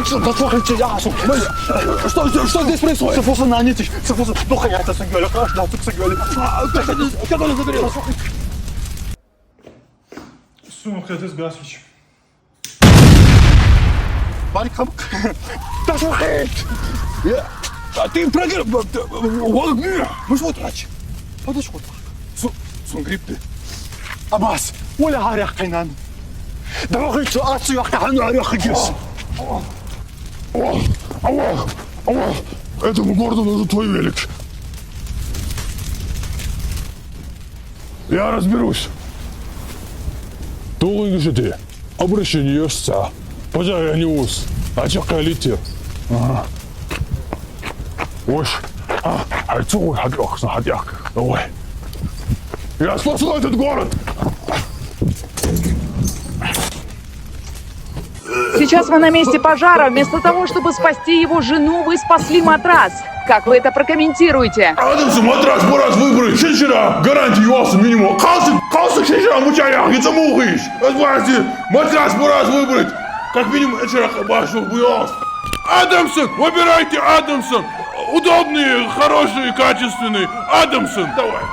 Послушайте, Ясу, что здесь происходит? Цифуса нанятый, цифуса, ну хотя это сангёля, каждый, тут сангёля. Как он загорелся? Сумка, ты сгасишь. Барикам, да слушай, ты проиграл, вы что трач? Подошел, сунгриппи. Абас, ولا عارف حنان. ده ما غيرت أصي وقت عنه عارف جس. Аллах, этому городу нужен твой велик. Я разберусь. Долго жди. Обращение ёсца. Пожалуй, не ус. А чё калите? Ага. Уж. А цой хадяк. Давай. Я спасу этот город. Сейчас вы на месте пожара. Вместо того, чтобы спасти его жену, вы спасли матрас. Как вы это прокомментируете? Адамсın matras boraz выбрать. Şişira garanti yuvalsın minimum. Kalsın şişira mıçaya. Gitsin iş. Özbaşçı matras boraz выбрать. Как минимум şişira başı bu yaz. Адамсон, выбирайте Адамсон. Удобный, хороший, качественный. Адамсон, давай.